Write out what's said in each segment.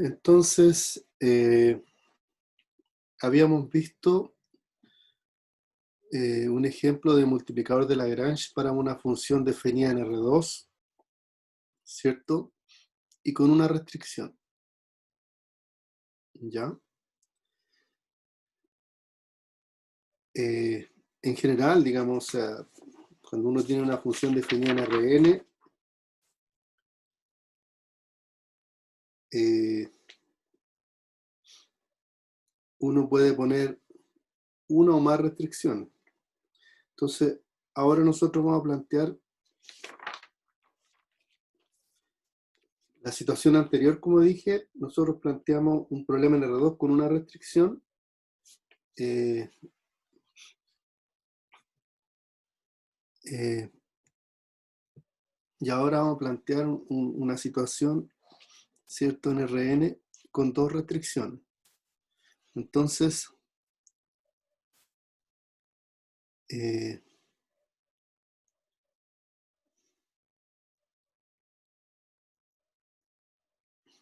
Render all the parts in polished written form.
Entonces, habíamos visto un ejemplo de multiplicador de Lagrange para una función definida en R2, ¿cierto? Y con una restricción, ¿ya? En general, digamos, cuando uno tiene una función definida en Rn, uno puede poner una o más restricciones. Entonces, ahora nosotros vamos a plantear la situación anterior, como dije. Nosotros planteamos un problema en R2 con una restricción. Y ahora vamos a plantear una situación, ¿cierto?, en Rn con dos restricciones. Entonces,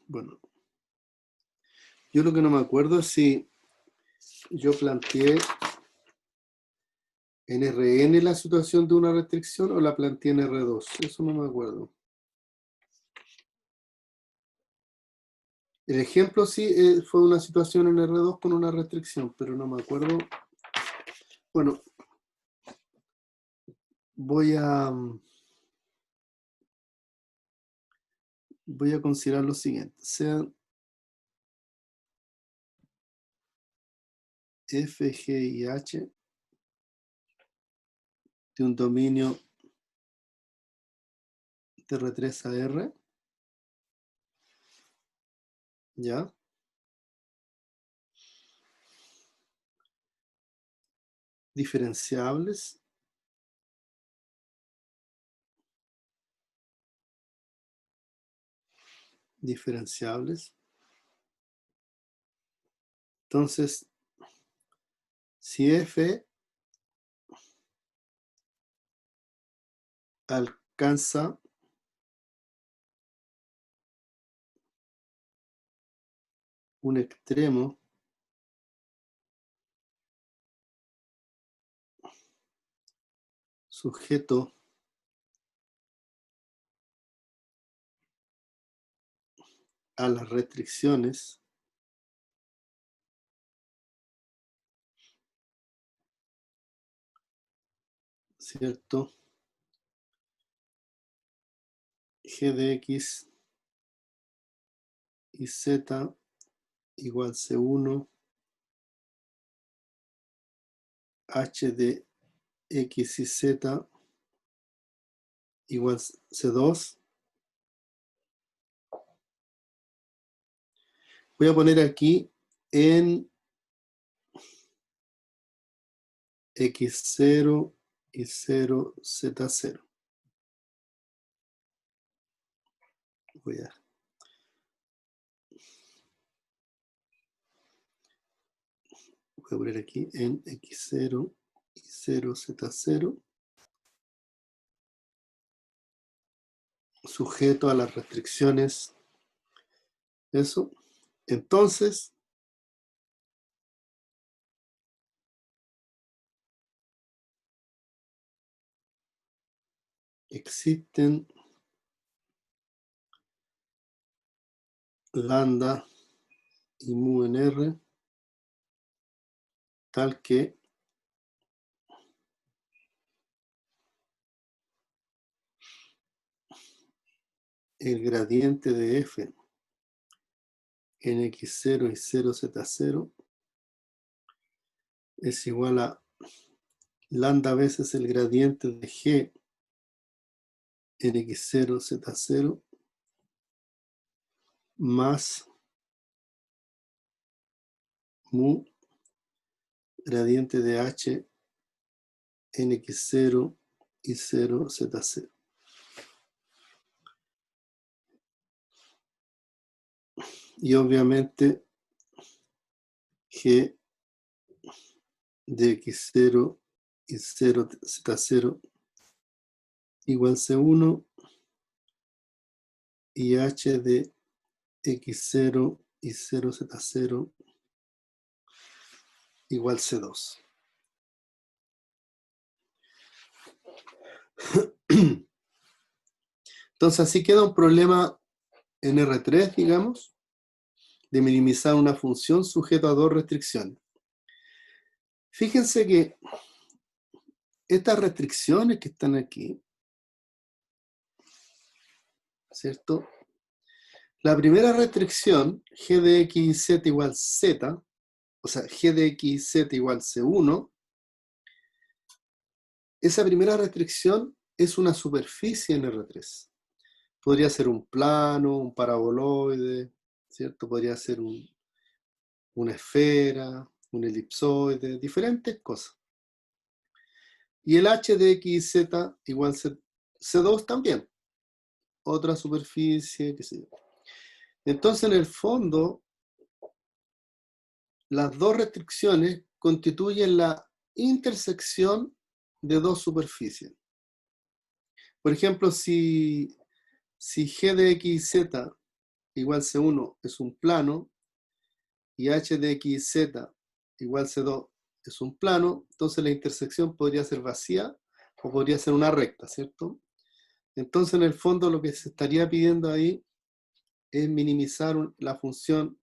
bueno, yo lo que no me acuerdo es si yo planteé en Rn la situación de una restricción o la planteé en R2. Eso no me acuerdo. El ejemplo sí fue una situación en R2 con una restricción, pero no me acuerdo. Bueno, voy a considerar lo siguiente. Sean F, G y H de un dominio de R3 a R, ¿ya? Diferenciables Entonces, si F alcanza un extremo sujeto a las restricciones, ¿cierto? G de X y Z igual C1, H de X y Z igual C2. Voy a poner aquí en X0 y 0, Z0. Voy a poner aquí en X0 y 0, Z0, sujeto a las restricciones. Eso. Entonces, existen lambda y mu en R, tal que el gradiente de F en X0 y 0, Z0 es igual a lambda veces el gradiente de G en X0, Z0 más mu gradiente de H en X0 y 0, Z0. Y obviamente G de X0 y 0, Z0 igual C1 y H de X0 y 0Z0 igual C2. Entonces así queda un problema en R3, digamos, de minimizar una función sujeto a dos restricciones. Fíjense que estas restricciones que están aquí, ¿cierto? La primera restricción, g de x y z igual z, o sea, g de x y z igual C1, esa primera restricción es una superficie en R3. Podría ser un plano, un paraboloide, ¿cierto? Podría ser una esfera, un elipsoide, diferentes cosas. Y el h de x y z igual C2 también. Otra superficie, qué sé yo. Entonces, en el fondo, las dos restricciones constituyen la intersección de dos superficies. Por ejemplo, si g de x y z igual C1 es un plano y h de x y z igual C2 es un plano, entonces la intersección podría ser vacía o podría ser una recta, ¿cierto? Entonces, en el fondo, lo que se estaría pidiendo ahí es minimizar la función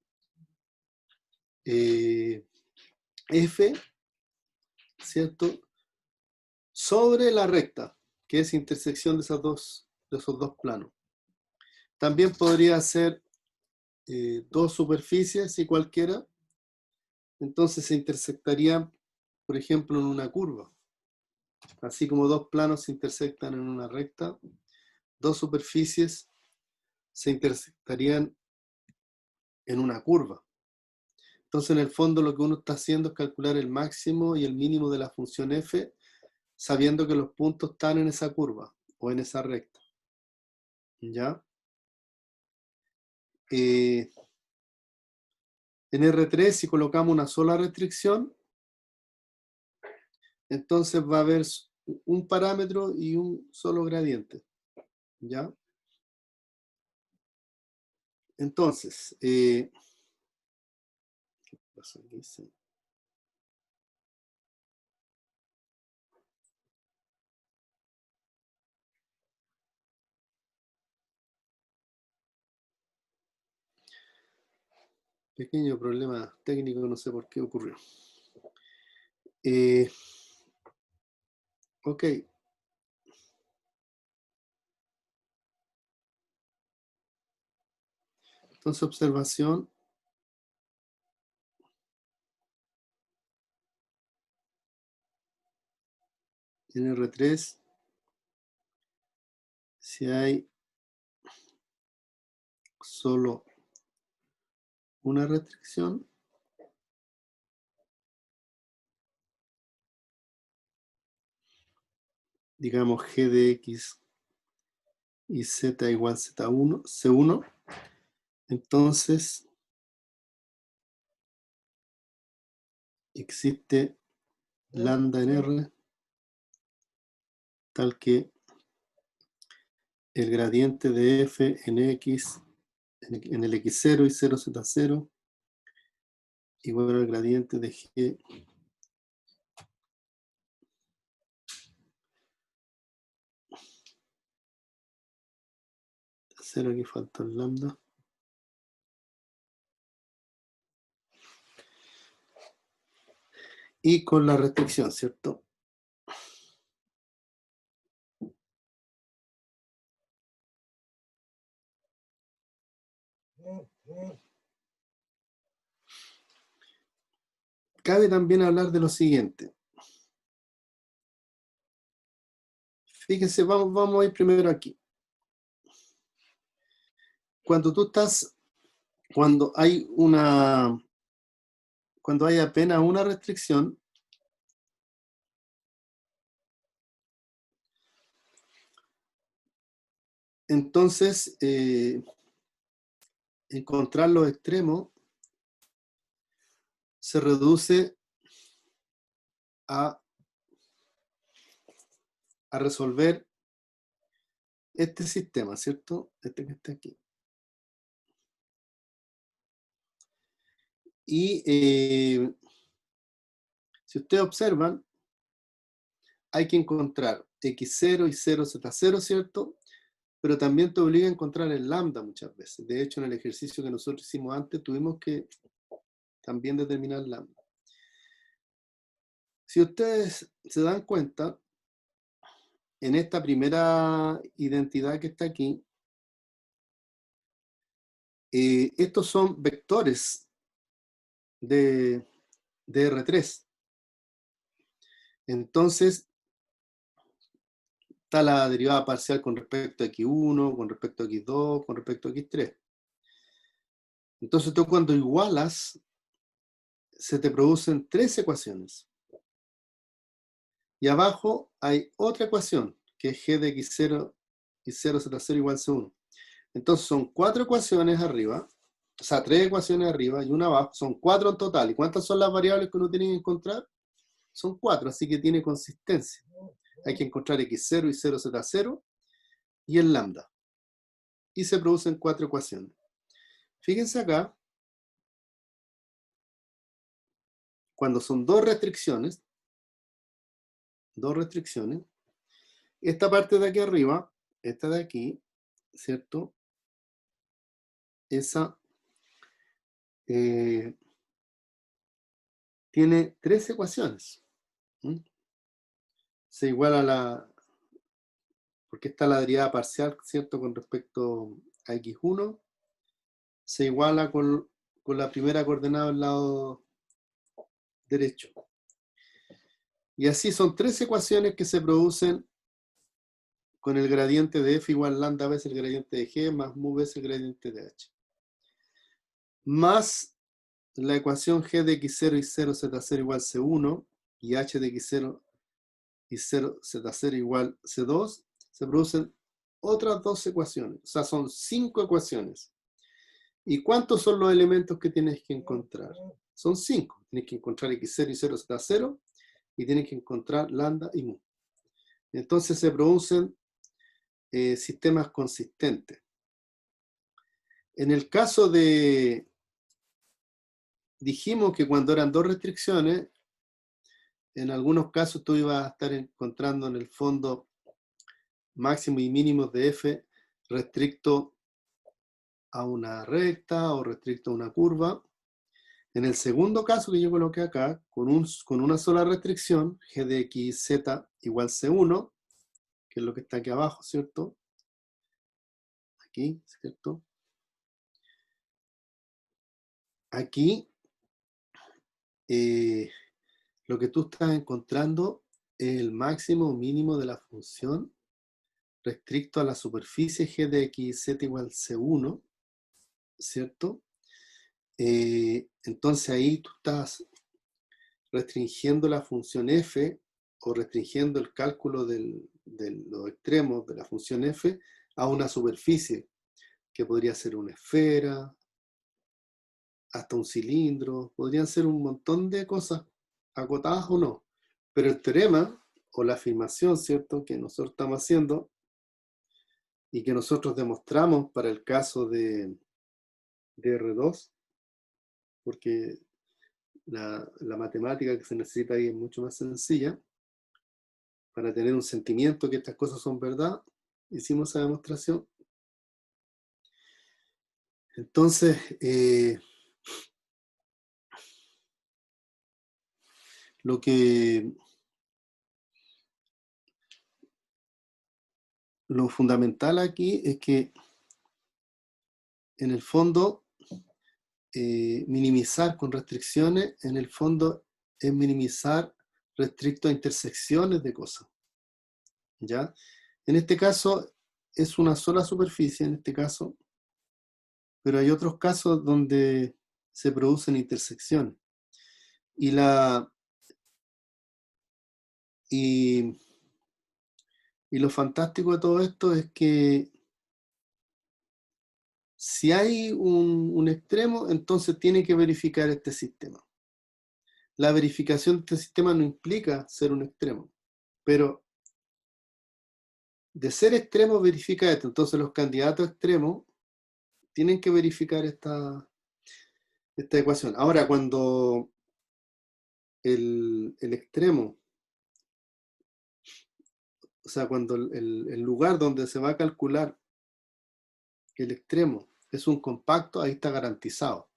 f, ¿cierto? Sobre la recta, que es intersección de esos dos planos. También podría ser dos superficies, si cualquiera, entonces se intersectarían, por ejemplo, en una curva. Así como dos planos se intersectan en una recta, dos superficies se intersectarían en una curva. Entonces, en el fondo, lo que uno está haciendo es calcular el máximo y el mínimo de la función f, sabiendo que los puntos están en esa curva o en esa recta. ¿Ya? En R3, si colocamos una sola restricción, entonces va a haber un parámetro y un solo gradiente. ¿Ya? Entonces, ¿qué pasa aquí? Sí. Pequeño problema técnico, no sé por qué ocurrió. Ok. Entonces, observación. En R3, si hay solo una restricción, digamos g de x y z igual Z1, C1, entonces existe lambda en R tal que el gradiente de f en x, en el x0 y 0z0, igual al gradiente de g cero, aquí falta el lambda. Y con la restricción, ¿cierto? Cabe también hablar de lo siguiente. Fíjense, vamos a ir primero aquí. Cuando hay apenas una restricción, entonces encontrar los extremos se reduce a resolver este sistema, ¿cierto? Este que está aquí. Y si ustedes observan, hay que encontrar x0 y 0z0, ¿cierto? Pero también te obliga a encontrar el lambda muchas veces. De hecho, en el ejercicio que nosotros hicimos antes, tuvimos que también determinar el lambda. Si ustedes se dan cuenta, en esta primera identidad que está aquí, estos son vectores de R3. Entonces, está la derivada parcial con respecto a x1, con respecto a x2, con respecto a x3. Entonces, tú cuando igualas, se te producen 3 ecuaciones. Y abajo hay otra ecuación, que es g de x0 y 0z0 igual c1. Entonces, son 4 ecuaciones arriba, o sea, 3 ecuaciones arriba y una abajo, son 4 en total. ¿Y cuántas son las variables que uno tiene que encontrar? Son 4, así que tiene consistencia. Hay que encontrar x0 y 0z0 y el lambda. Y se producen 4 ecuaciones. Fíjense acá, cuando son dos restricciones, esta parte de aquí arriba, esta de aquí, ¿cierto? Esa tiene 3 ecuaciones. Se iguala a la, porque está la derivada parcial, ¿cierto? Con respecto a x1, se iguala con la primera coordenada del lado derecho. Y así son 3 ecuaciones que se producen con el gradiente de f igual lambda veces el gradiente de g más mu veces el gradiente de h. Más la ecuación g de x0 y 0z0 igual c1 y h de x0 y 0z0 igual c2, se producen otras 2 ecuaciones. O sea, son 5 ecuaciones. ¿Y cuántos son los elementos que tienes que encontrar? Son 5. Tienes que encontrar x0 y 0z0 y tienes que encontrar lambda y mu. Entonces se producen sistemas consistentes. En el caso de, dijimos que cuando eran 2 restricciones, en algunos casos tú ibas a estar encontrando en el fondo máximos y mínimos de f restricto a una recta o restricto a una curva. En el segundo caso que yo coloqué acá, con una sola restricción, g de xz igual c1, que es lo que está aquí abajo, ¿cierto? Aquí, ¿cierto? Aquí, lo que tú estás encontrando es el máximo o mínimo de la función restricto a la superficie g de xz igual c1, ¿cierto? Entonces ahí tú estás restringiendo la función f o restringiendo el cálculo de los extremos de la función f a una superficie, que podría ser una esfera, hasta un cilindro, podrían ser un montón de cosas, acotadas o no. Pero el teorema, o la afirmación, ¿cierto?, que nosotros estamos haciendo, y que nosotros demostramos para el caso de R2, porque la matemática que se necesita ahí es mucho más sencilla, para tener un sentimiento que estas cosas son verdad, hicimos esa demostración. Entonces, lo fundamental aquí es que, en el fondo, minimizar con restricciones, en el fondo, es minimizar restricto a intersecciones de cosas. ¿Ya? En este caso, es una sola superficie, en este caso, pero hay otros casos donde se producen intersecciones. Y lo fantástico de todo esto es que si hay un extremo, entonces tiene que verificar este sistema. La verificación de este sistema no implica ser un extremo, pero de ser extremo verifica esto. Entonces los candidatos extremos tienen que verificar esta ecuación. Ahora, cuando el extremo, o sea, cuando el lugar donde se va a calcular el extremo es un compacto, ahí está garantizado.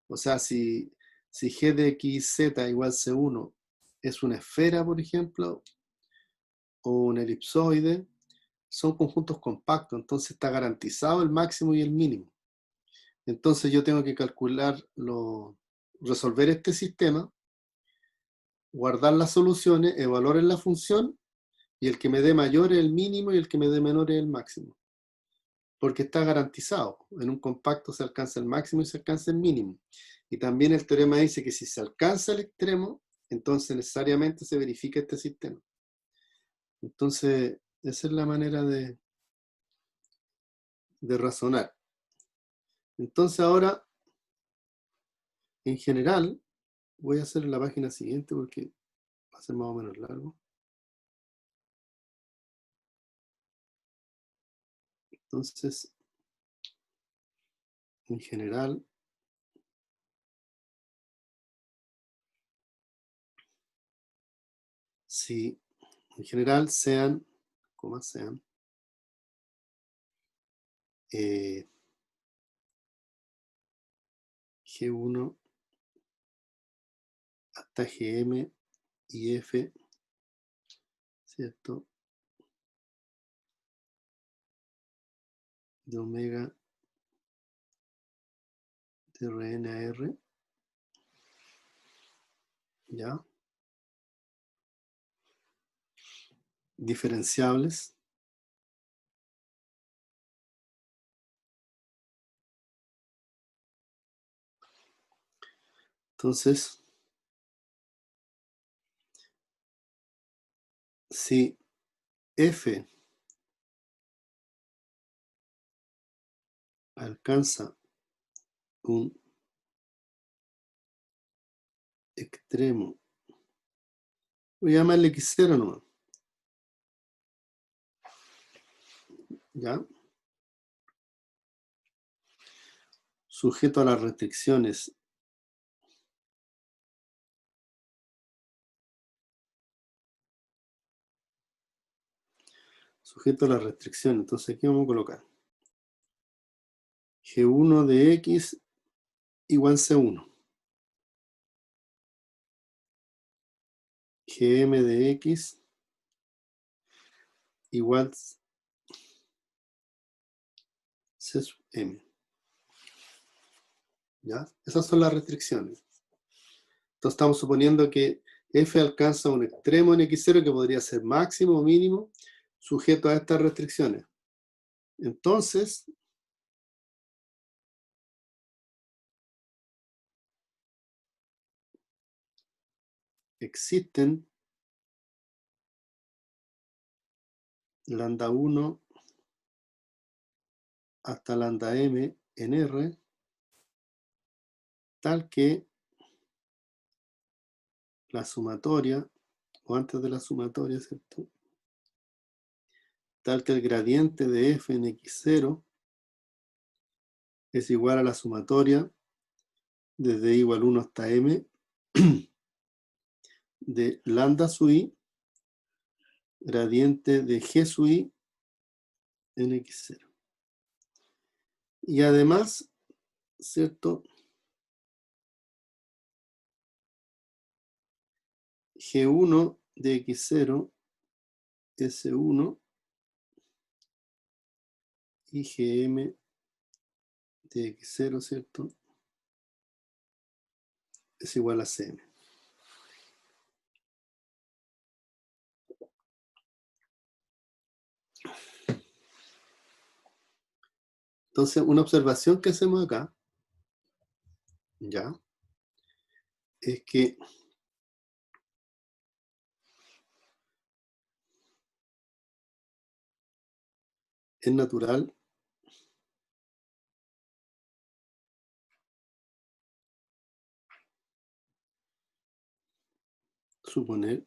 O sea, si g de xz igual c1 es una esfera, por ejemplo, o un elipsoide, son conjuntos compactos, entonces está garantizado el máximo y el mínimo. Entonces yo tengo que resolver este sistema, guardar las soluciones, evaluar la función, y el que me dé mayor es el mínimo y el que me dé menor es el máximo. Porque está garantizado. En un compacto se alcanza el máximo y se alcanza el mínimo. Y también el teorema dice que si se alcanza el extremo, entonces necesariamente se verifica este sistema. Entonces, esa es la manera de razonar. Entonces ahora, en general, voy a hacer la página siguiente porque va a ser más o menos largo. Entonces, en general, si en general sean, ¿cómo sean? G1 hasta Gm y F, ¿cierto? De omega de Rn a R, ¿ya? Diferenciables. Entonces, si F alcanza un extremo, voy a llamarle X0 nomás, ¿ya? Sujeto a las restricciones entonces aquí vamos a colocar G1 de X igual C1, Gm de X igual C sub M, ¿ya? Esas son las restricciones. Entonces estamos suponiendo que F alcanza un extremo en X0 que podría ser máximo o mínimo, sujeto a estas restricciones. Entonces, existen lambda 1 hasta lambda m en R, tal que la sumatoria, o antes de la sumatoria, ¿cierto? Tal que el gradiente de F en X0 es igual a la sumatoria desde I igual 1 hasta M de lambda sub I, gradiente de G sub I en X0. Y además, ¿cierto? G1 de X0, S1 y Gm de X0, ¿cierto? Es igual a Cm. Entonces, una observación que hacemos acá, ya, es que es natural suponer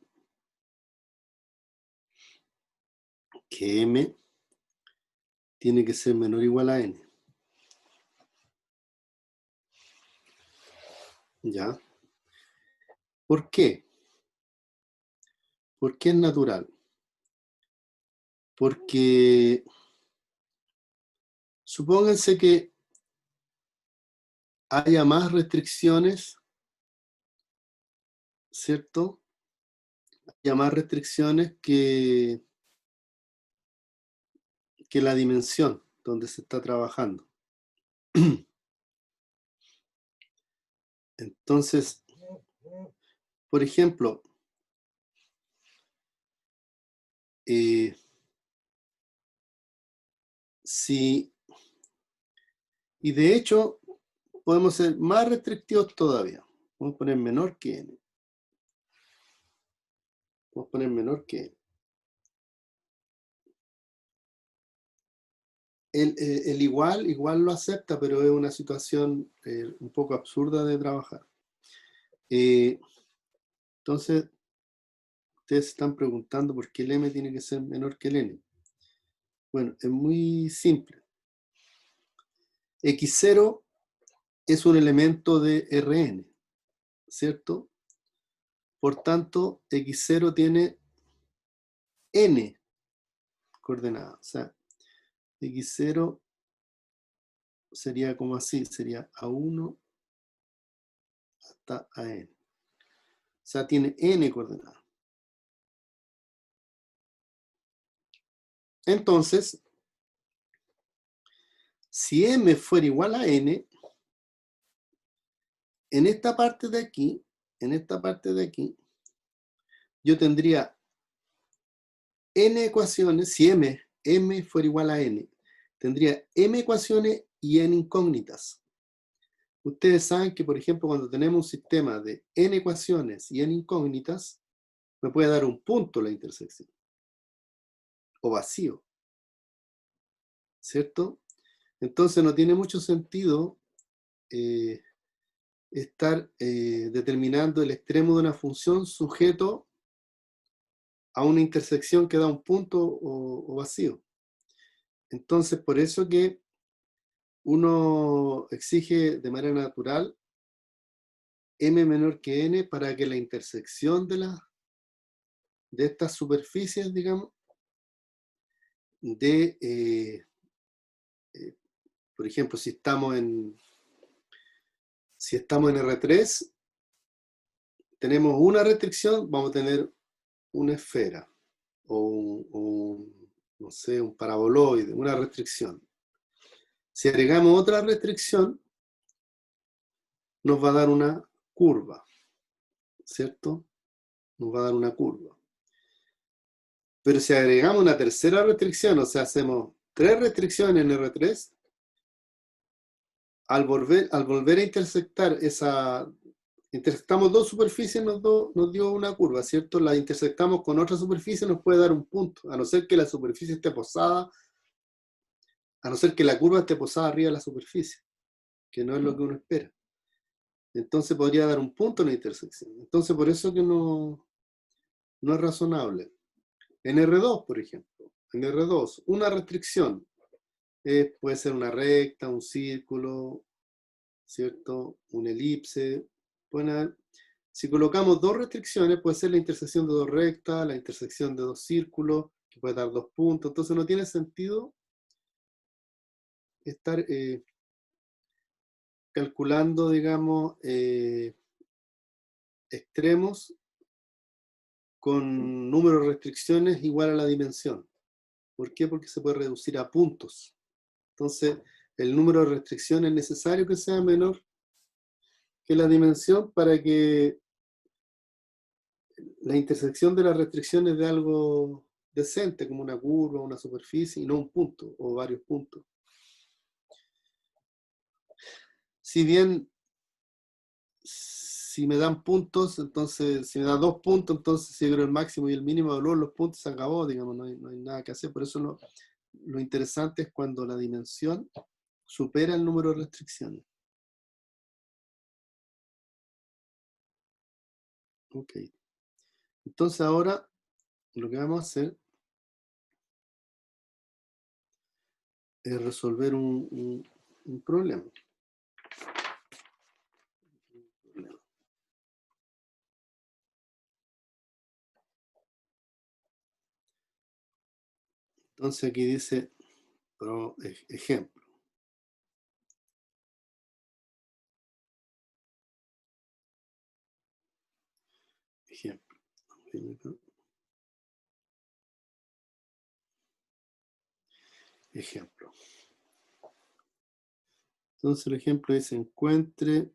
que M tiene que ser menor o igual a N. ¿Ya? ¿Por qué? ¿Por qué es natural? Porque supónganse que haya más restricciones, ¿cierto? Haya más restricciones que la dimensión donde se está trabajando. Entonces, por ejemplo, y de hecho, podemos ser más restrictivos todavía. Vamos a poner menor que n. Vamos a poner menor que n. El igual lo acepta, pero es una situación un poco absurda de trabajar. Entonces, ustedes se están preguntando por qué el m tiene que ser menor que el n. Bueno, es muy simple. X0 es un elemento de Rn, ¿cierto? Por tanto, X0 tiene n coordenadas. O sea, X0 sería como así, sería A1 hasta AN. O sea, tiene n coordenadas. Entonces, si m fuera igual a n, en esta parte de aquí, yo tendría n ecuaciones, si m fuera igual a n, tendría m ecuaciones y n incógnitas. Ustedes saben que, por ejemplo, cuando tenemos un sistema de n ecuaciones y n incógnitas, me puede dar un punto la intersección, o vacío, ¿cierto? Entonces no tiene mucho sentido estar determinando el extremo de una función sujeto a una intersección que da un punto o vacío. Entonces, por eso que uno exige de manera natural m menor que n para que la intersección de estas superficies, digamos, por ejemplo, si estamos en R3, tenemos una restricción, vamos a tener una esfera o no sé, un paraboloide, una restricción. Si agregamos otra restricción, nos va a dar una curva, ¿cierto? Nos va a dar una curva. Pero si agregamos una tercera restricción, o sea, hacemos 3 restricciones en R3, al volver a intersectar intersectamos 2 superficies, nos dio una curva, ¿cierto? La intersectamos con otra superficie, nos puede dar un punto, a no ser que la superficie esté posada, a no ser que la curva esté posada arriba de la superficie, que no es lo que uno espera. Entonces podría dar un punto en la intersección. Entonces por eso que no es razonable. En R2, por ejemplo, en R2, una restricción puede ser una recta, un círculo, ¿cierto? Una elipse. Si colocamos 2 restricciones, puede ser la intersección de 2 rectas, la intersección de 2 círculos, que puede dar 2 puntos. Entonces no tiene sentido estar calculando, digamos, extremos con número de restricciones igual a la dimensión. ¿Por qué? Porque se puede reducir a puntos. Entonces, el número de restricciones es necesario que sea menor que la dimensión para que la intersección de las restricciones de algo decente, como una curva, una superficie, y no un punto o varios puntos. Si bien, si me dan puntos, entonces, si me dan 2 puntos, entonces si el máximo y el mínimo de valor, los puntos se acabó, digamos, no hay nada que hacer. Por eso lo interesante es cuando la dimensión supera el número de restricciones. Ok. Entonces ahora lo que vamos a hacer es resolver un problema. Entonces aquí dice ejemplo. Ejemplo. Ejemplo. Entonces el ejemplo dice encuentre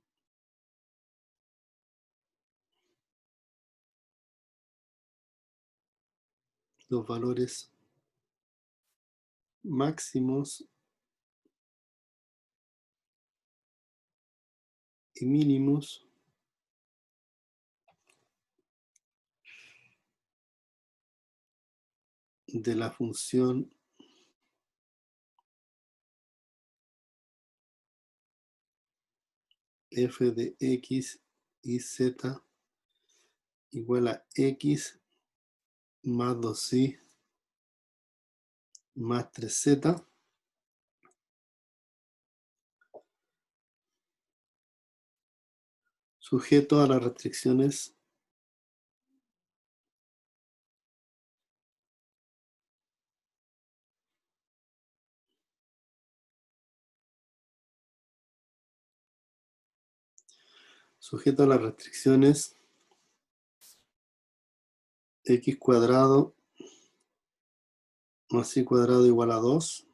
los valores máximos y mínimos de la función f de x y z igual a x más 2y más 3z sujeto a las restricciones x cuadrado más y cuadrado igual a 2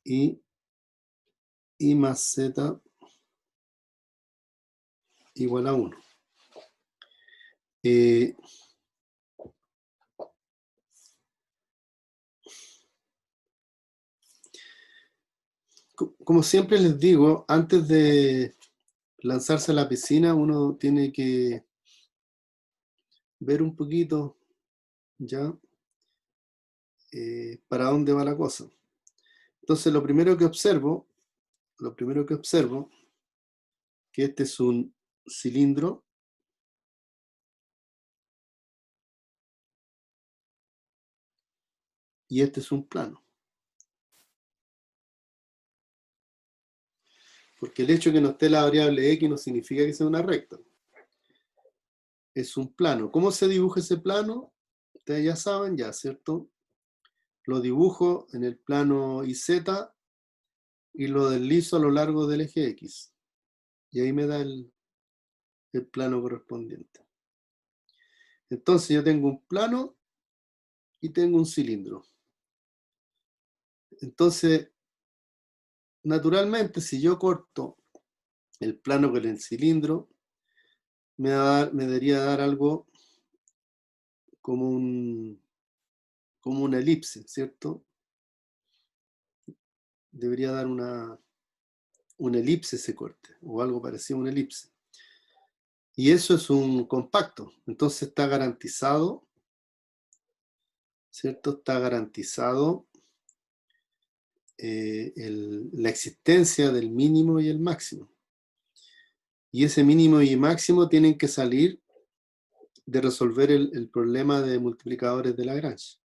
y y más z igual a 1. Como siempre les digo, antes de lanzarse a la piscina, uno tiene que ver un poquito ya para dónde va la cosa. Entonces, lo primero que observo, que este es un cilindro y este es un plano. Porque el hecho de que no esté la variable x no significa que sea una recta. Es un plano. ¿Cómo se dibuja ese plano? Ustedes ya saben, ya, ¿cierto? Lo dibujo en el plano YZ y lo deslizo a lo largo del eje X. Y ahí me da el plano correspondiente. Entonces yo tengo un plano y tengo un cilindro. Entonces, naturalmente, si yo corto el plano con el cilindro, me debería dar algo como una elipse, ¿cierto? Debería dar una elipse ese corte, o algo parecido a una elipse. Y eso es un compacto, entonces está garantizado, ¿cierto? Está garantizado la existencia del mínimo y el máximo. Y ese mínimo y máximo tienen que salir de resolver el problema de multiplicadores de Lagrange,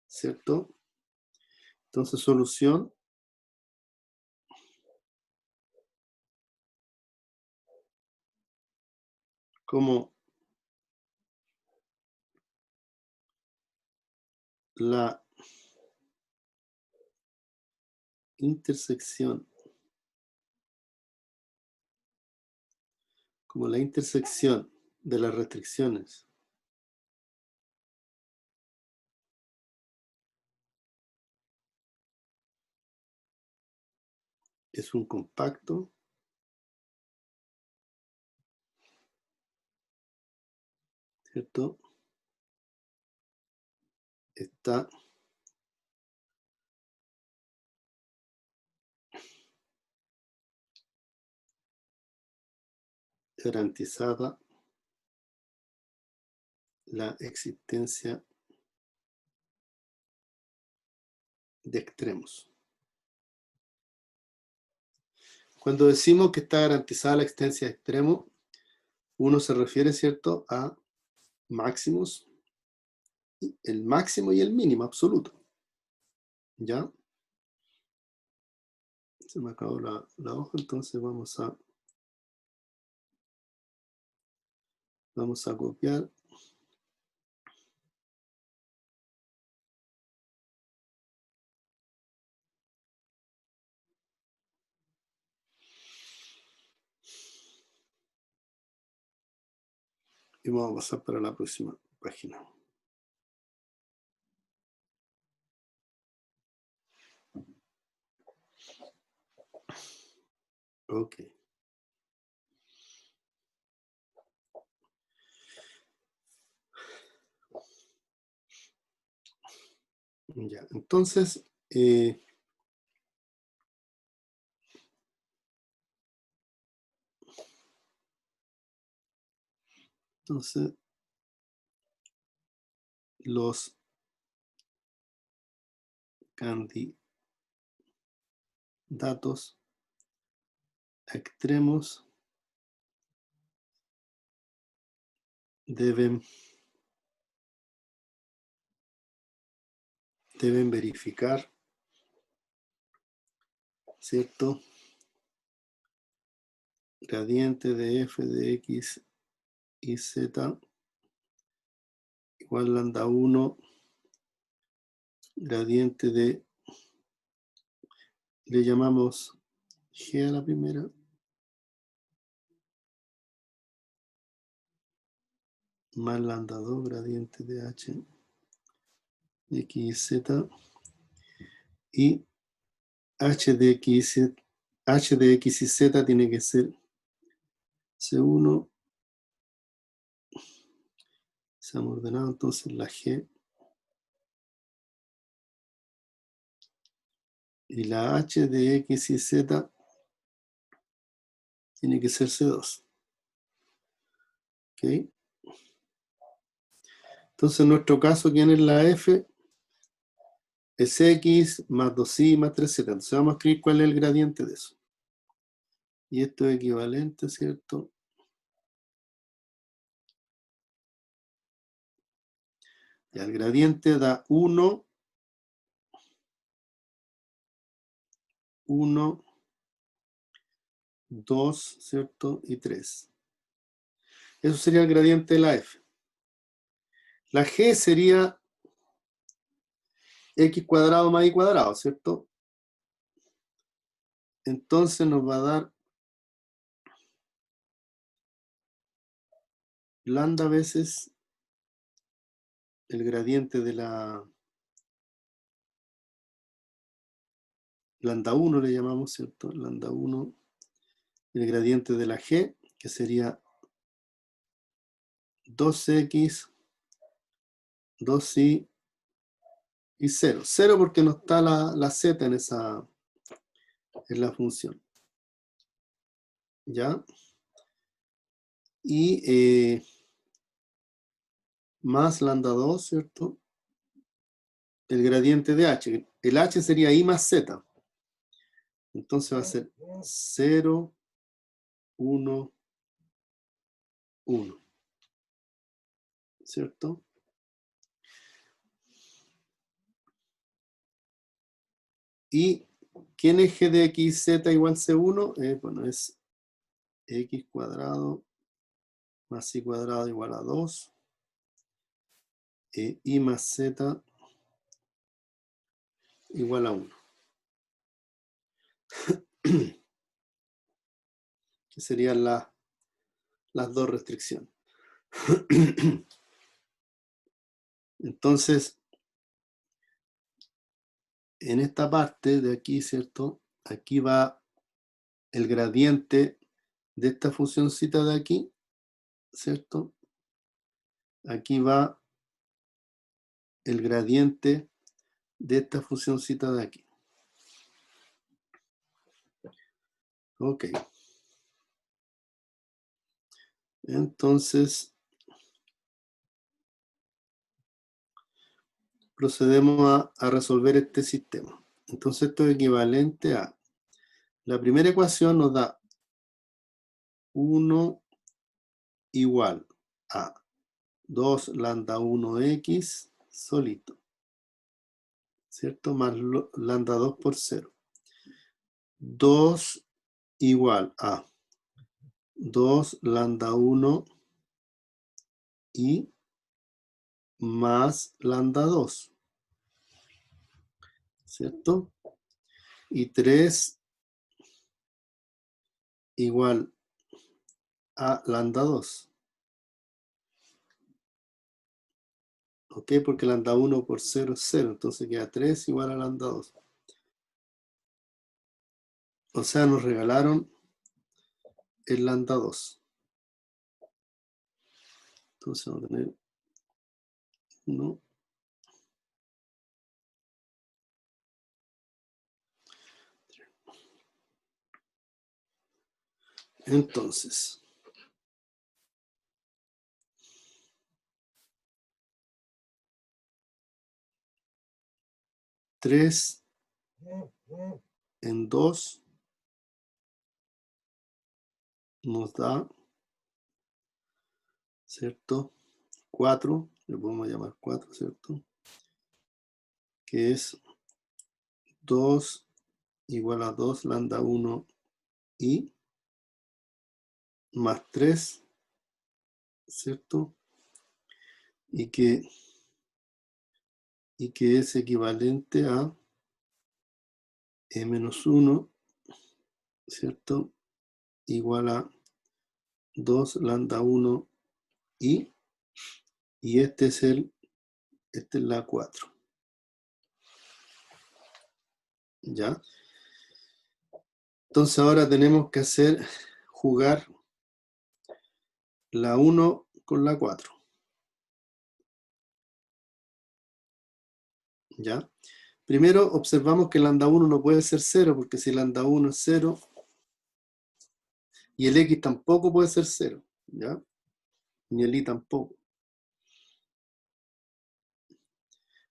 ¿cierto? Entonces, solución como la intersección de las restricciones es un compacto, ¿cierto? Está garantizada la existencia de extremos. Cuando decimos que está garantizada la existencia de extremos, uno se refiere, ¿cierto?, a máximos, el máximo y el mínimo absoluto. ¿Ya? Se me acabó la hoja, entonces vamos a copiar Y vamos a pasar para la próxima página. Ok. Ya, entonces, los candidatos extremos deben verificar, ¿cierto? Gradiente de f de x y z igual lambda 1, gradiente de, le llamamos g a la primera, más lambda 2, gradiente de h de x y z, y h de x y z tiene que ser C1, se han ordenado entonces la G y la H de X y Z tiene que ser C2. ¿Ok? Entonces en nuestro caso, ¿quién es la F? Es X más 2Y más 3Z. Entonces vamos a escribir cuál es el gradiente de eso. Y esto es equivalente, ¿cierto? Ya el gradiente da 1, 1, 2, ¿cierto? Y 3. Eso sería el gradiente de la F. La G sería X cuadrado más Y cuadrado, ¿cierto? Entonces nos va a dar lambda veces el gradiente de la lambda 1 le llamamos, ¿cierto? Lambda 1, el gradiente de la G, que sería 2x, 2y y 0. 0 porque no está la z en la función. ¿Ya? Y más lambda 2, ¿cierto? El gradiente de h. El h sería i más z. Entonces va a ser 0, 1, 1. ¿Cierto? ¿Y quién es g de x, z igual c1? Bueno, es x cuadrado más y cuadrado igual a 2. Y más z igual a 1. Que serían las dos restricciones. Entonces, en esta parte de aquí, ¿cierto? Aquí va el gradiente de esta funcióncita de aquí, ¿cierto? Aquí va el gradiente de esta funcióncita de aquí. Ok. Entonces, procedemos a resolver este sistema. Entonces, esto es equivalente a la primera ecuación nos da 1 igual a 2 lambda 1x solito, ¿cierto? Más lambda 2 por 0. 2 igual a 2 lambda 1 y más lambda 2, ¿cierto? Y 3 igual a lambda 2. ¿ok? Porque lambda 1 por 0 es 0, entonces queda 3 igual a lambda 2. O sea, nos regalaron el lambda 2. Entonces vamos a tener 1. Entonces, tres en 2 nos da, ¿cierto? 4, le podemos llamar 4, ¿cierto? Que es 2 igual a 2 lambda 1 y más 3, ¿cierto? Y que es equivalente a menos 1, ¿cierto? Igual a 2 lambda 1 y esta es la 4. ¿Ya? Entonces ahora tenemos que jugar la 1 con la 4. ¿Ya? Primero observamos que lambda 1 no puede ser 0, porque si lambda 1 es 0, y el x tampoco puede ser 0, ¿ya? Ni el y tampoco.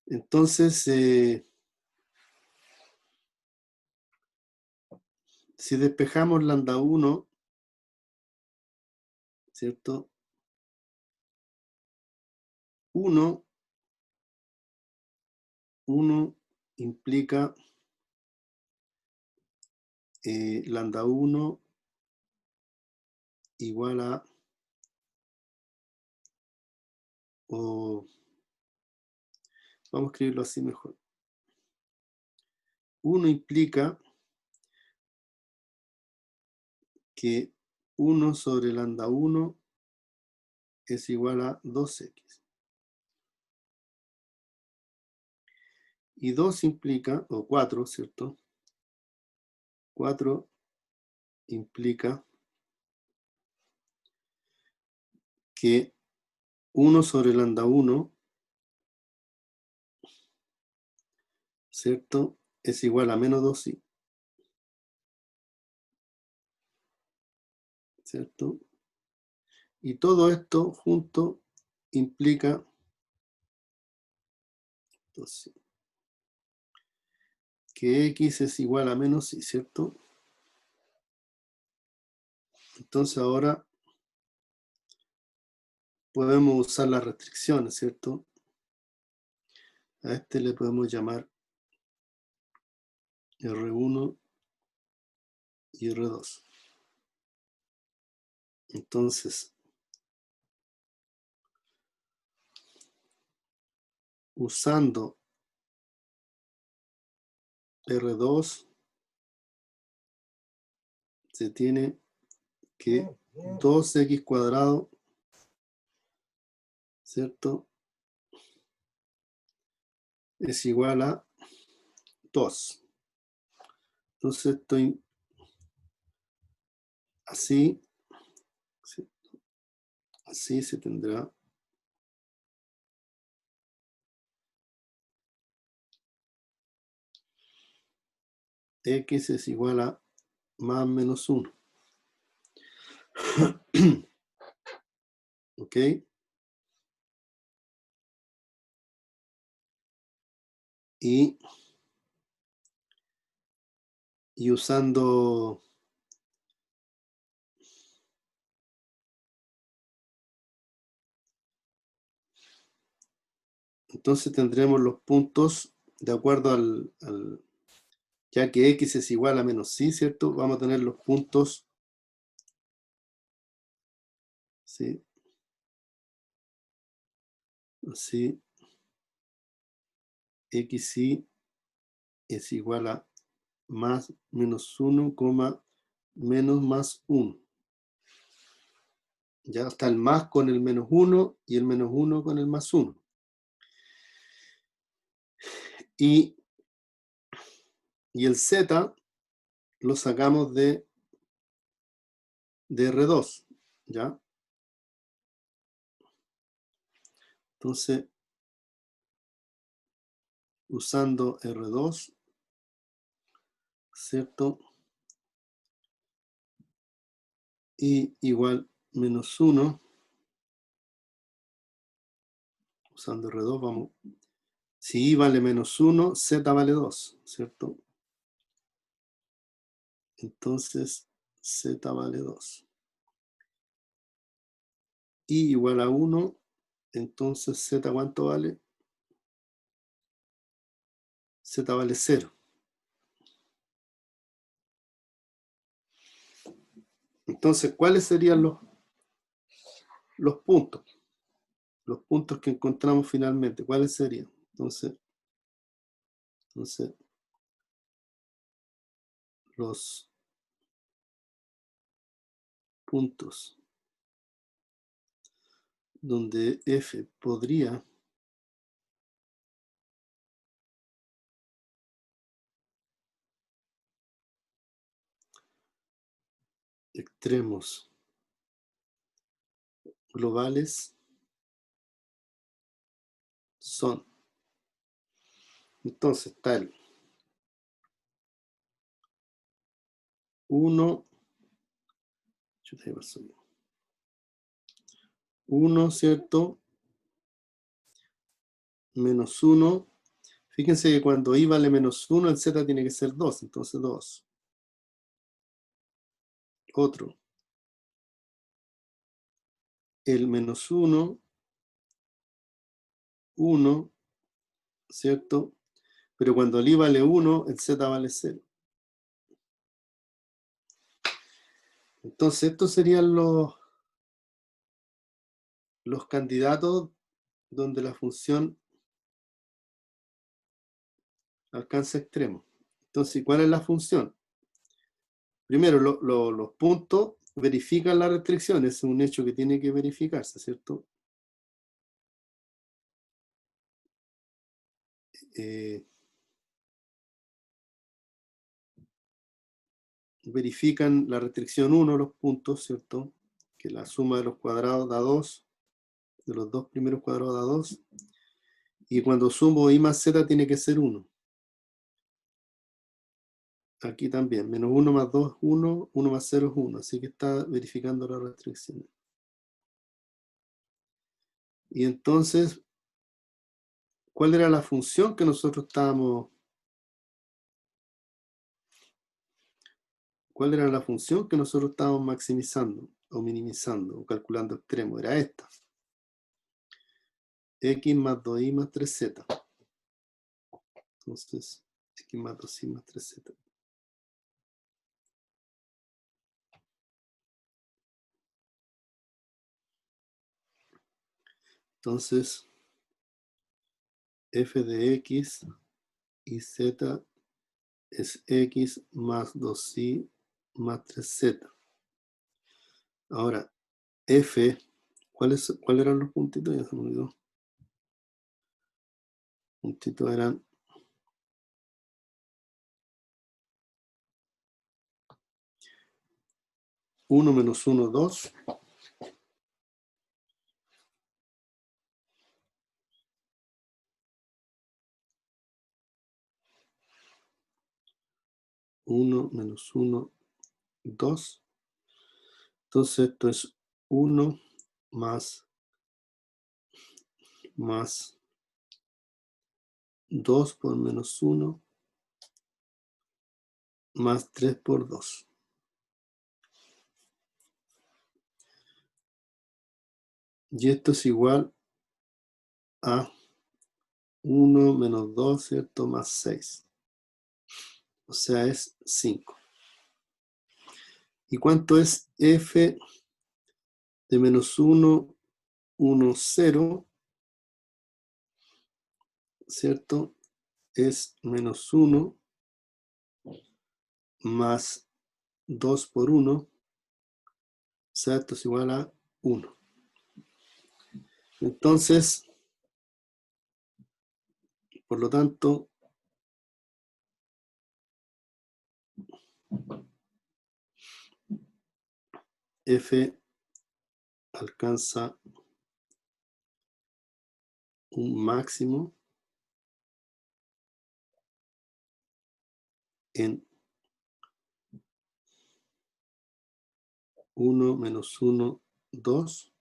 Entonces, si despejamos lambda 1, ¿cierto? 1 implica lambda 1 igual a, o vamos a escribirlo así mejor. 1 implica que 1 sobre lambda 1 es igual a 2x. Y 2 implica, o 4, ¿cierto? 4 implica que 1 sobre lambda 1, ¿cierto? Es igual a menos 2i, ¿cierto? Y todo esto junto implica 2i, que x es igual a menos i, ¿cierto? Entonces ahora podemos usar las restricciones, ¿cierto? A este le podemos llamar R1 y R2. Entonces, usando R2, se tiene que 2x cuadrado, ¿cierto? Es igual a 2. Entonces estoy así, así se tendrá x es igual a más menos 1. ¿Ok? Y usando entonces tendremos los puntos de acuerdo ya que x es igual a menos i, ¿cierto? Vamos a tener los puntos, ¿sí? Así, xi es igual a más menos 1, menos más 1. Ya está el más con el menos 1 y el menos 1 con el más 1. Y el Z lo sacamos de R2, ¿ya? Entonces, usando R2, ¿cierto? Y igual menos 1, usando R2, vamos. Si I vale menos 1, Z vale 2, ¿cierto? Entonces, Z vale 2. I igual a 1, entonces Z, ¿cuánto vale? Z vale 0. Entonces, ¿cuáles serían los puntos? Los puntos que encontramos finalmente, ¿cuáles serían? Entonces los puntos donde F podría extremos globales son. Entonces está el 1, 1, ¿cierto? Menos 1. Fíjense que cuando I vale menos 1, el Z tiene que ser 2, entonces 2. Otro. El menos 1, 1, ¿cierto? Pero cuando el I vale 1, el Z vale 0. Entonces estos serían los candidatos donde la función alcanza extremos. Entonces, ¿cuál es la función? Primero, los puntos verifican la restricción, es un hecho que tiene que verificarse, ¿cierto? Verifican la restricción 1, los puntos, ¿cierto? Que la suma de los cuadrados da 2, de los dos primeros cuadrados da 2, y cuando sumo I más Z tiene que ser 1. Aquí también, menos 1 más 2, 1, 1 más 0 es 1, así que está verificando la restricción. Y entonces, ¿cuál era la función que nosotros estábamos... ¿Cuál era la función que nosotros estábamos maximizando o minimizando o calculando extremo? Era esta. X más 2y más 3z. Entonces, X más 2y más 3z. Entonces, f de x y z es x más 2y más 3z. Ahora, f, ¿cuáles eran los puntitos? Ya se me olvidó. Los puntitos eran 1 menos 1, 2. 1 menos 1, 2. Entonces esto es 1 más 2 por menos 1 más 3 por 2. Y esto es igual a 1 menos 2, ¿cierto? Más 6. O sea, es 5. ¿Y cuánto es f de menos 1, 1, 0? ¿Cierto? Es menos 1 más 2 por 1. O sea, esto es igual a 1. Entonces, por lo tanto, F alcanza un máximo en 1 menos 1, 2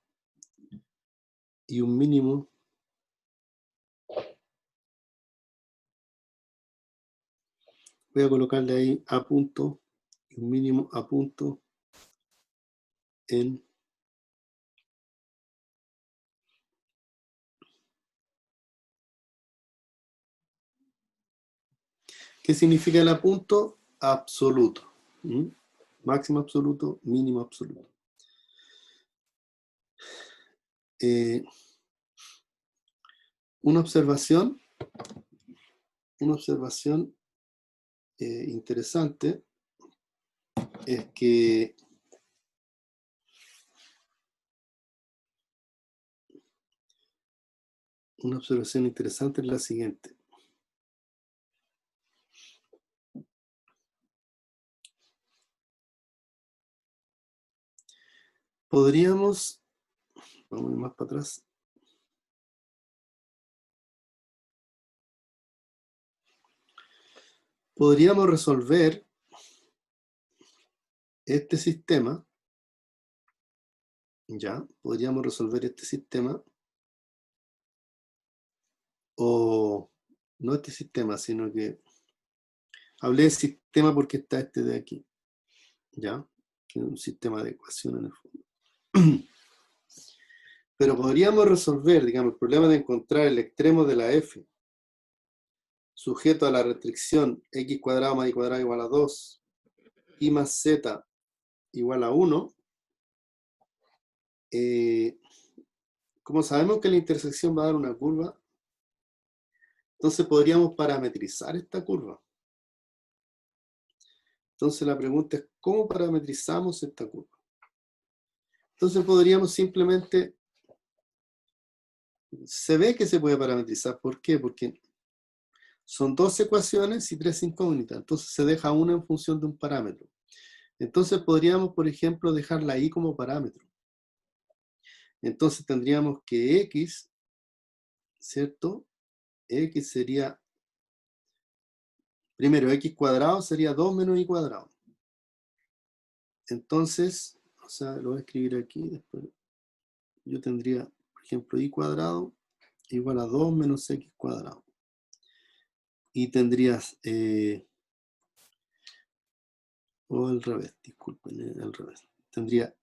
y un mínimo voy a colocarle ahí a punto y un mínimo a punto en ¿qué significa el apunto? Absoluto. ¿Mm? Máximo absoluto, mínimo absoluto. Una observación interesante es que una observación interesante es la siguiente. Podríamos, vamos a ir más para atrás, podríamos resolver este sistema, ya, podríamos resolver este sistema, o no este sistema, sino que hablé de sistema porque está este de aquí, ya, que es un sistema de ecuación en el fondo. Pero podríamos resolver, digamos, el problema de encontrar el extremo de la f sujeto a la restricción x cuadrado más y cuadrado igual a 2 y más z igual a 1, como sabemos que la intersección va a dar una curva, entonces podríamos parametrizar esta curva. Entonces la pregunta es, ¿cómo parametrizamos esta curva? Entonces podríamos simplemente, se ve que se puede parametrizar. ¿Por qué? Porque son dos ecuaciones y tres incógnitas. Entonces se deja una en función de un parámetro. Entonces podríamos, por ejemplo, dejarla ahí como parámetro. Entonces tendríamos que x, ¿cierto? X sería, primero, x cuadrado sería 2 menos y cuadrado. Entonces, o sea, lo voy a escribir aquí, después yo tendría, por ejemplo, y cuadrado igual a 2 menos x cuadrado. Y tendrías, o al revés, disculpen, al revés. Tendría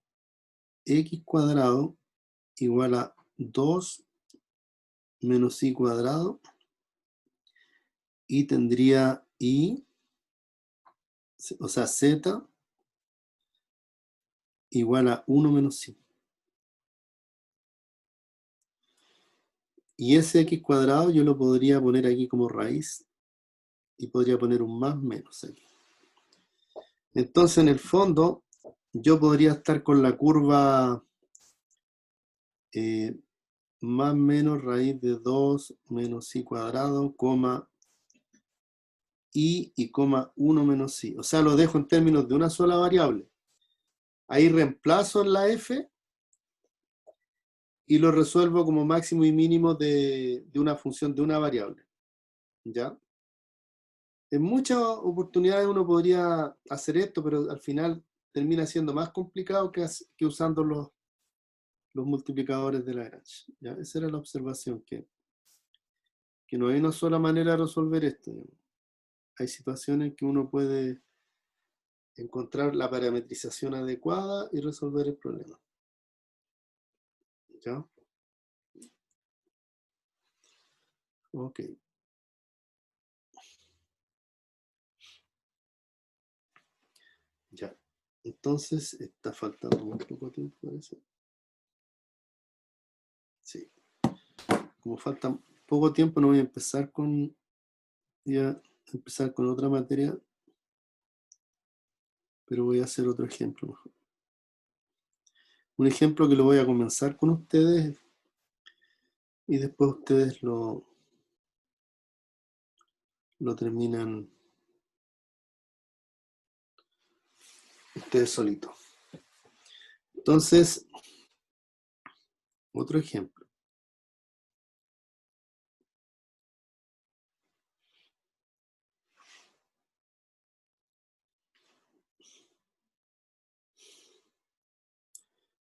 x cuadrado igual a 2 menos y cuadrado. Y tendría y, o sea, z igual a 1 menos y. Y ese x cuadrado yo lo podría poner aquí como raíz y podría poner un más menos aquí. Entonces, en el fondo, yo podría estar con la curva más menos raíz de 2 menos y cuadrado, coma y coma 1 menos y. O sea, lo dejo en términos de una sola variable. Ahí reemplazo en la f y lo resuelvo como máximo y mínimo de una función de una variable. ¿Ya? En muchas oportunidades uno podría hacer esto, pero al final termina siendo más complicado que usando los multiplicadores de Lagrange. ¿Ya? Esa era la observación, que no hay una sola manera de resolver esto. ¿No? Hay situaciones en que uno puede encontrar la parametrización adecuada y resolver el problema. ¿Ya? Ok. Ya. Entonces, está faltando muy poco tiempo, parece. Sí. Como falta poco tiempo, no voy a empezar con... Voy a empezar con otra materia, pero voy a hacer otro ejemplo mejor. Un ejemplo que lo voy a comenzar con ustedes y después ustedes lo terminan ustedes solitos. Entonces, otro ejemplo.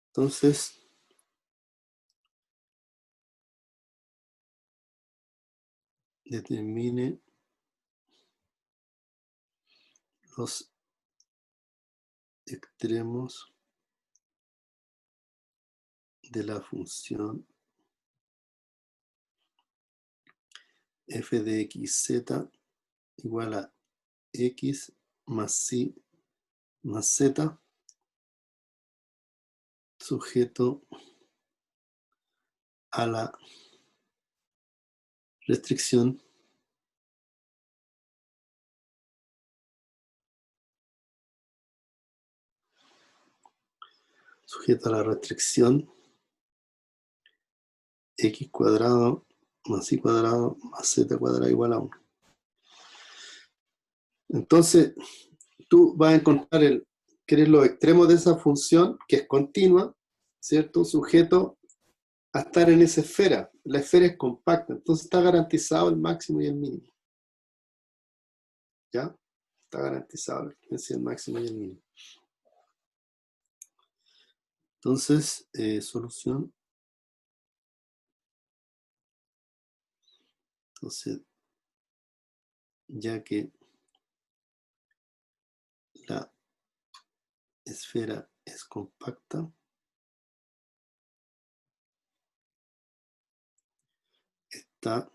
Entonces, determine los extremos de la función f de xz igual a x más y más z sujeto a la restricción x cuadrado más y cuadrado más z cuadrado igual a 1. Entonces, tú vas a encontrar los extremos de esa función, que es continua, ¿cierto? Sujeto a estar en esa esfera. La esfera es compacta, entonces está garantizado el máximo y el mínimo. ¿Ya? Está garantizado el máximo y el mínimo. Entonces, solución. Entonces, ya que la esfera es compacta, está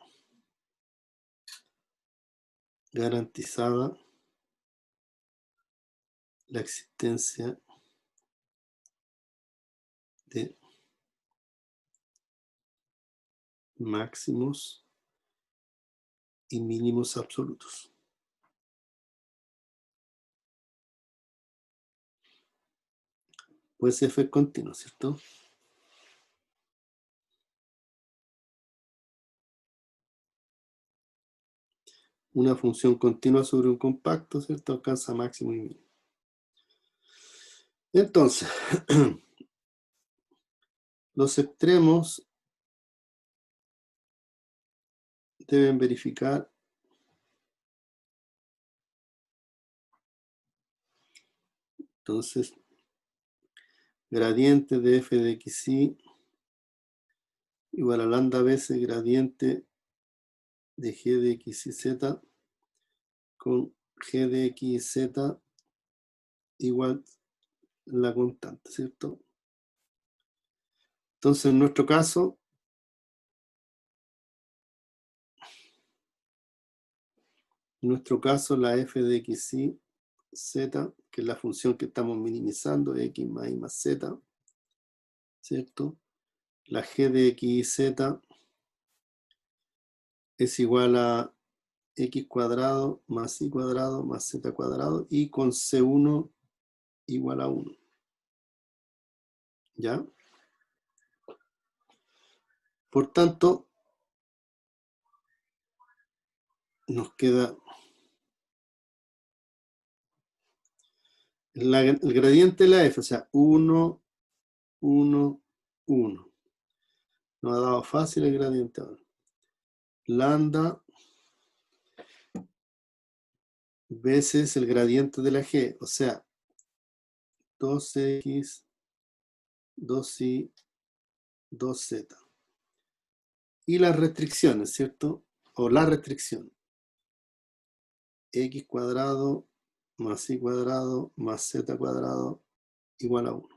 garantizada la existencia de máximos y mínimos absolutos. Pues f es continuo, ¿cierto? Una función continua sobre un compacto, ¿cierto? Alcanza máximo y mínimo. Entonces, los extremos deben verificar entonces gradiente de f de xy igual a lambda veces gradiente de g de xyz con g de xz igual la constante, ¿cierto? Entonces, en nuestro caso, la f de xy z, que es la función que estamos minimizando, x más y más z, ¿cierto? La g de xz es igual a x cuadrado más y cuadrado más z cuadrado y con c1 igual a 1. ¿Ya? Por tanto, nos queda el gradiente de la f, o sea, 1, 1, 1. Nos ha dado fácil el gradiente ahora. Lambda veces el gradiente de la g, o sea, 2x, 2y, 2z. Y las restricciones, ¿cierto? O la restricción. X cuadrado más y cuadrado más z cuadrado igual a 1.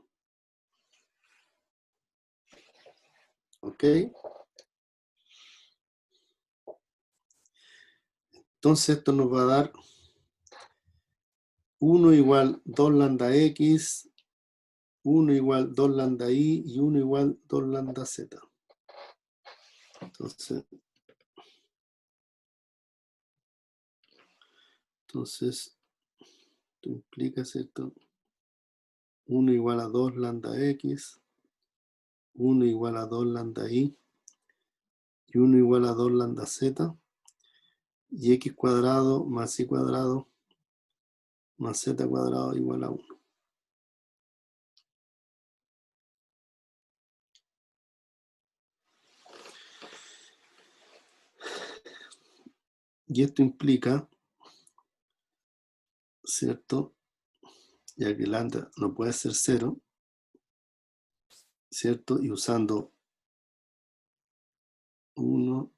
¿Ok? Entonces esto nos va a dar 1 igual 2 lambda x, 1 igual 2 lambda y 1 igual 2 lambda z. Entonces esto implica, ¿cierto? 1 igual a 2 lambda x, 1 igual a 2 lambda y 1 igual a 2 lambda z, y x cuadrado más y cuadrado más z cuadrado igual a 1. Y esto implica, ¿cierto? Ya que lambda no puede ser 0, ¿cierto? Y usando 1,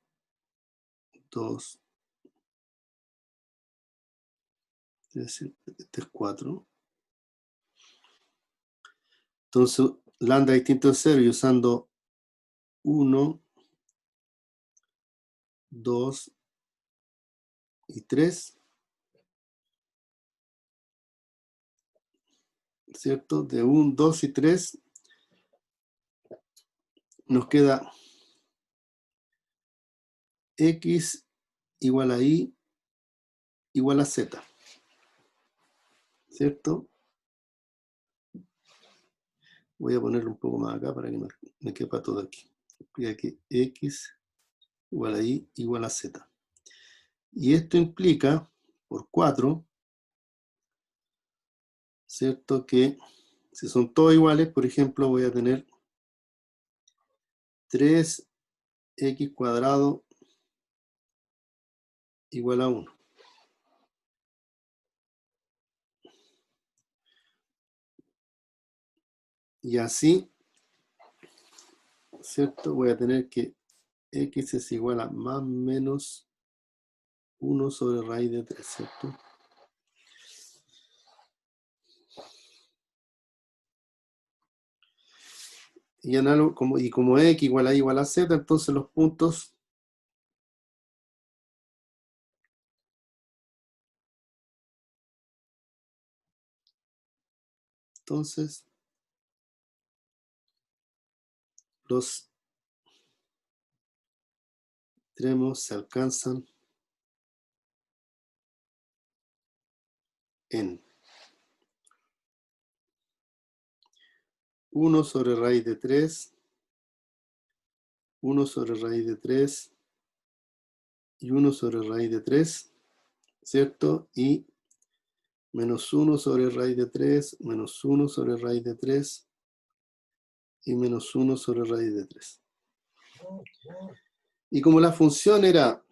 2, este es 4. Entonces, lambda distinto de 0 y usando 1, 2 y 3, ¿cierto? De 1, 2 y 3 nos queda x igual a y igual a z, ¿cierto? Voy a ponerlo un poco más acá para que me quepa todo aquí. Y aquí x igual a y igual a z. Y esto implica, por 4, ¿cierto? Que si son todos iguales, por ejemplo, voy a tener 3x cuadrado igual a 1. Y así, ¿cierto? Voy a tener que x es igual a más menos 1 sobre raíz de 3, ¿cierto? Y análogo, como x igual a z, entonces los puntos los extremos se alcanzan en 1 sobre raíz de 3, 1 sobre raíz de 3 y 1 sobre raíz de 3, ¿cierto? Y menos 1 sobre raíz de 3, menos 1 sobre raíz de 3 y menos 1 sobre raíz de 3. Y como la función era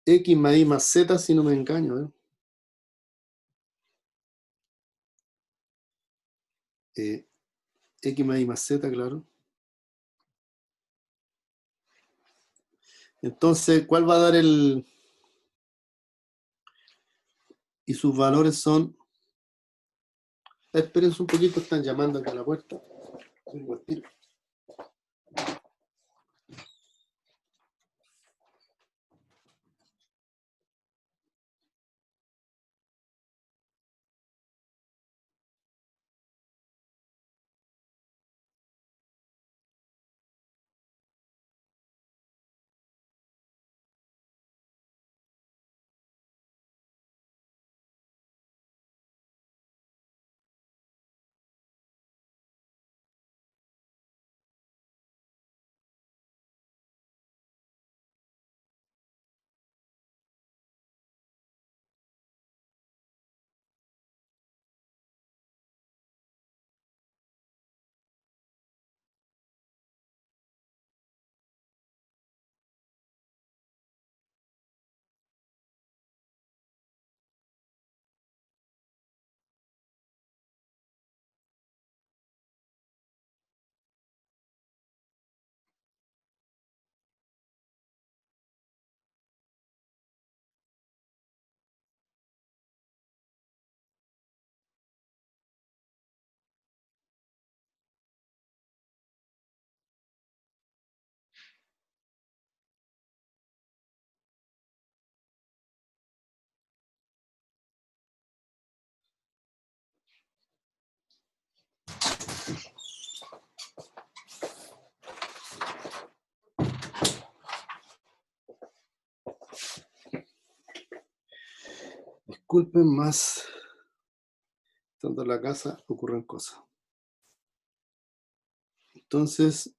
x más y más z, si no me engaño, x más y más z, claro. Entonces, ¿cuál va a dar el...? Y sus valores son... Espérense un poquito, están llamando acá a la puerta. Disculpen más. Estando en la casa ocurren cosas. Entonces,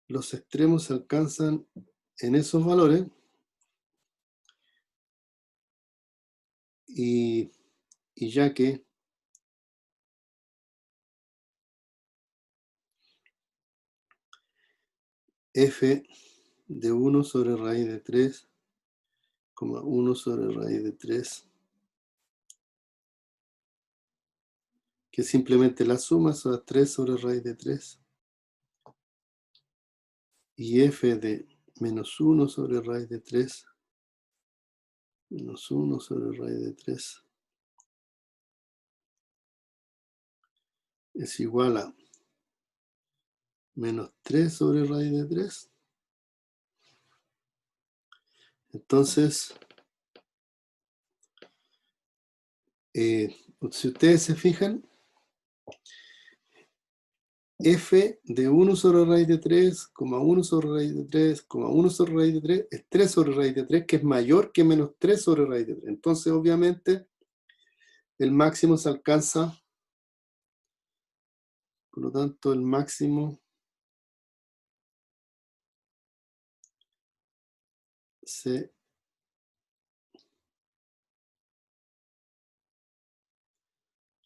los extremos se alcanzan en esos valores y ya que f de 1 sobre raíz de 3 1 sobre raíz de 3, que simplemente la suma, eso da 3 sobre raíz de 3, y f de menos 1 sobre raíz de 3, menos 1 sobre raíz de 3, es igual a menos 3 sobre raíz de 3. Entonces, si ustedes se fijan, f de 1 sobre raíz de 3, 1 sobre raíz de 3, 1 sobre raíz de 3, es 3 sobre raíz de 3, que es mayor que menos 3 sobre raíz de 3. Entonces, obviamente, el máximo se alcanza, por lo tanto, el máximo se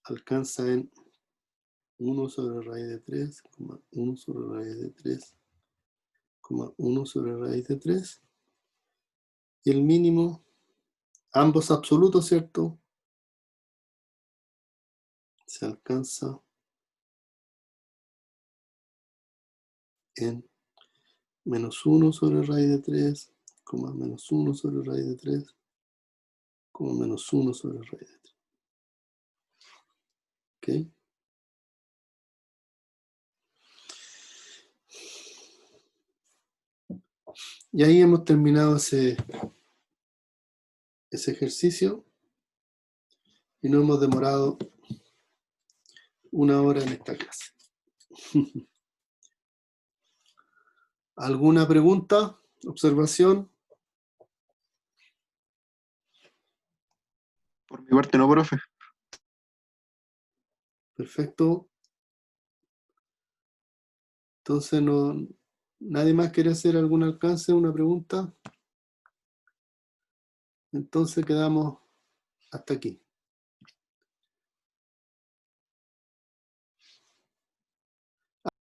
alcanza en 1 sobre raíz de 3, 1 sobre raíz de 3, 1 sobre raíz de 3, y el mínimo, ambos absolutos, ¿cierto? Se alcanza en menos 1 sobre raíz de 3, menos 1 sobre raíz de 3, menos 1 sobre raíz de 3. ¿Ok? Y ahí hemos terminado ese ejercicio y nos hemos demorado 1 hora en esta clase. ¿Alguna pregunta? ¿Observación? Por mi parte no, profe. Perfecto. Entonces, ¿nadie más quiere hacer algún alcance, una pregunta? Entonces quedamos hasta aquí.